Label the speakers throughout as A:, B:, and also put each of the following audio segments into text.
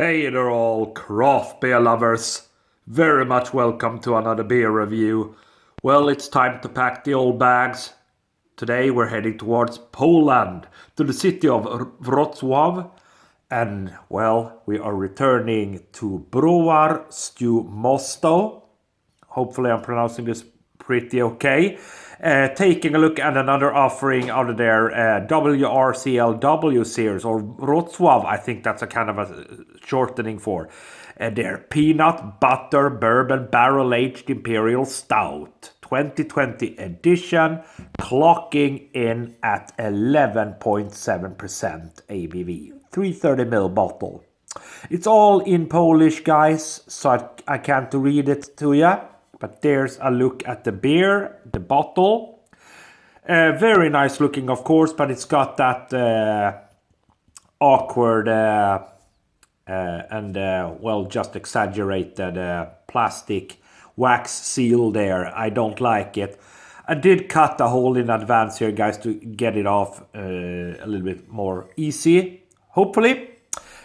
A: Hey there all craft beer lovers, very much welcome to another beer review. Well, it's time to pack the old bags. Today we're heading towards Poland, to the city of Wrocław. And well, we are returning to Browar to Mostow. Hopefully I'm pronouncing this pretty okay. Taking a look at another offering out of their WRCLW series, or Wrocław, I think that's a kind of a shortening for. Their peanut butter bourbon barrel aged Imperial Stout 2020 edition, clocking in at 11.7% ABV, 330ml bottle. It's all in Polish, guys, so I can't read it to you. But there's a look at the beer, the bottle. Very nice looking, of course, but it's got that awkward and just exaggerated plastic wax seal there. I don't like it. I did cut a hole in advance here, guys, to get it off a little bit more easy, hopefully.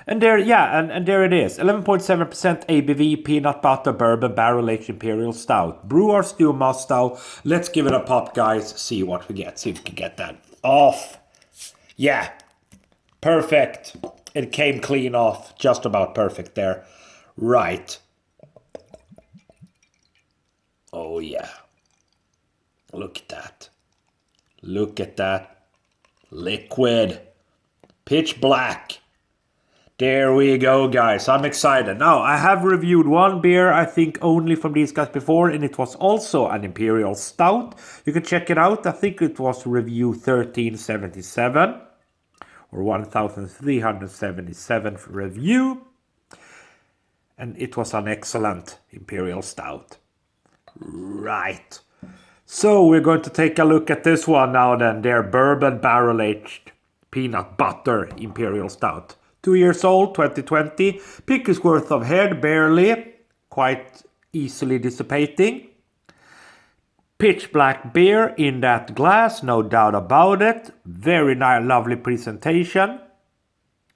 A: And there, and there it is. 11.7% ABV peanut butter bourbon barrel aged Imperial Stout. Brewar Stew Mostow. Let's give it a pop, guys. See what we get. See if we can get that off. Yeah. Perfect. It came clean off. Just about perfect there. Right. Oh, yeah. Look at that. Look at that. Liquid. Pitch black. There we go, guys. I'm excited. Now, I have reviewed one beer, I think only from these guys before, and it was also an Imperial Stout. You can check it out. I think it was review 1377 or 1377 review. And it was an excellent Imperial Stout. Right. So we're going to take a look at this one now then. Their bourbon barrel aged peanut butter Imperial Stout. 2 years old, 2020. Pickles worth of head, barely. Quite easily dissipating. Pitch black beer in that glass, no doubt about it. Very nice, lovely presentation.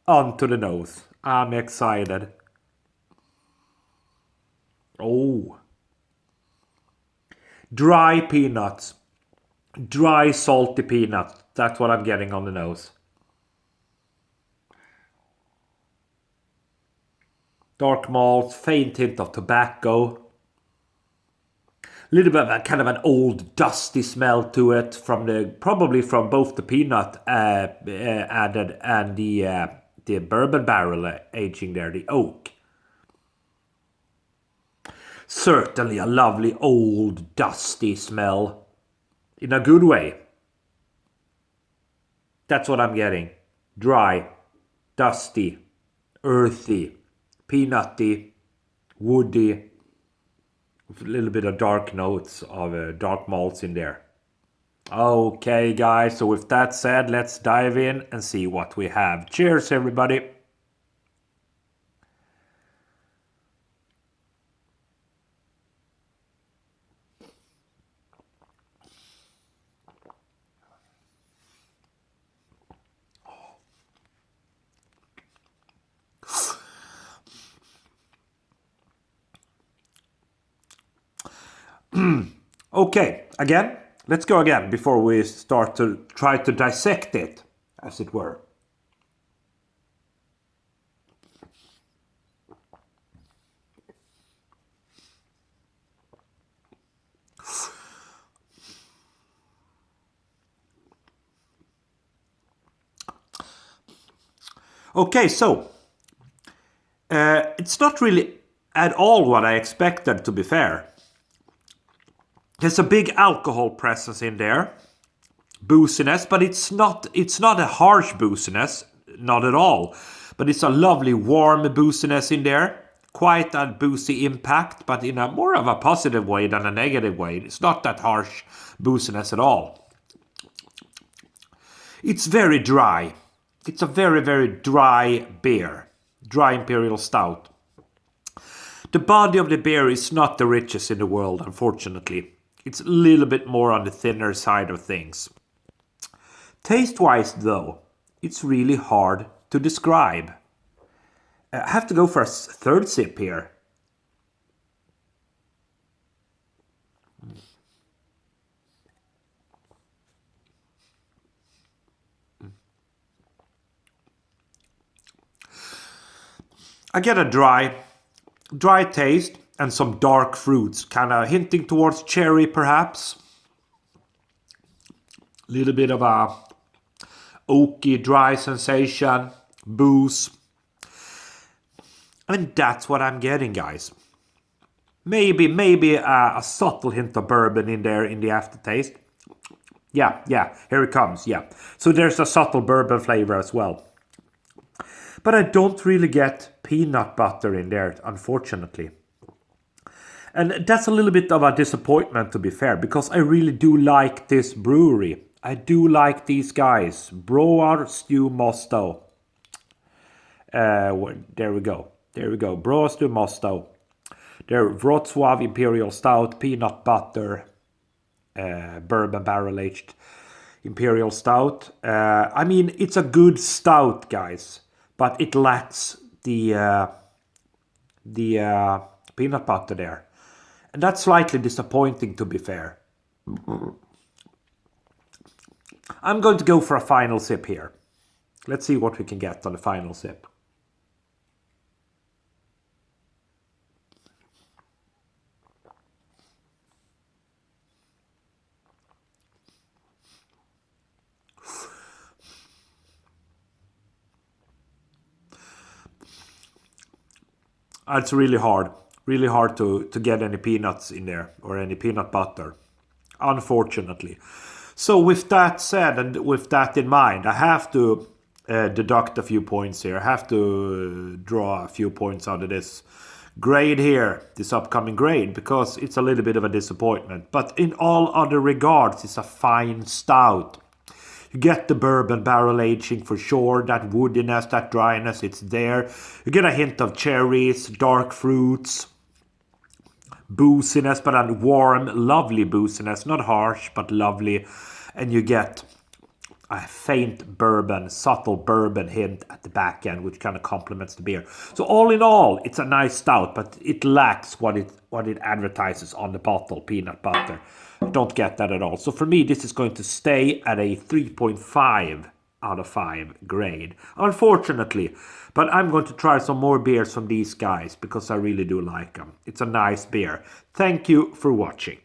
A: On to the nose. I'm excited. Oh. Dry peanuts. Dry, salty peanuts. That's what I'm getting on the nose. Dark malts, faint hint of tobacco. A little bit of a kind of an old dusty smell to it probably from both the peanut added and the bourbon barrel aging there, the oak. Certainly a lovely old dusty smell in a good way. That's what I'm getting. Dry, dusty, earthy. Peanutty, woody, with a little bit of dark notes of dark malts in there. Okay, guys, so with that said, let's dive in and see what we have. Cheers, everybody. Okay, again, let's go again before we start to try to dissect it, as it were. Okay, so it's not really at all what I expected, to be fair. There's a big alcohol presence in there, booziness, but it's not a harsh booziness, not at all. But it's a lovely warm booziness in there, quite a boozy impact, but in a more of a positive way than a negative way. It's not that harsh booziness at all. It's very dry. It's a very, very dry beer, dry Imperial Stout. The body of the beer is not the richest in the world, unfortunately. It's a little bit more on the thinner side of things. Taste-wise, though, it's really hard to describe. I have to go for a third sip here. I get a dry taste and some dark fruits, kind of hinting towards cherry perhaps. A little bit of a oaky, dry sensation, booze. And that's what I'm getting, guys. Maybe a subtle hint of bourbon in there in the aftertaste. Yeah, here it comes, yeah. So there's a subtle bourbon flavor as well. But I don't really get peanut butter in there, unfortunately. And that's a little bit of a disappointment, to be fair, because I really do like this brewery. I do like these guys. Browar Stew Mostow. There we go. Browar Stew Mostow. They're Wrocław Imperial Stout, peanut butter, bourbon barrel aged Imperial Stout. I mean, it's a good stout, guys, but it lacks the peanut butter there. And that's slightly disappointing, to be fair. I'm going to go for a final sip here. Let's see what we can get on the final sip. It's really hard to get any peanuts in there or any peanut butter, unfortunately. So with that said and with that in mind, I have to deduct a few points here. I have to draw a few points out of this grade here, this upcoming grade, because it's a little bit of a disappointment. But in all other regards, it's a fine stout. You get the bourbon barrel aging for sure, that woodiness, that dryness, it's there. You get a hint of cherries, dark fruits, booziness, but a warm, lovely booziness, not harsh, but lovely. And you get a faint bourbon, subtle bourbon hint at the back end, which kind of complements the beer. So all in all, it's a nice stout, but it lacks what it advertises on the bottle, peanut butter. Don't get that at all. So for me, this is going to stay at a 3.5 out of 5 grade, unfortunately. But I'm going to try some more beers from these guys because I really do like them. It's a nice beer. Thank you for watching.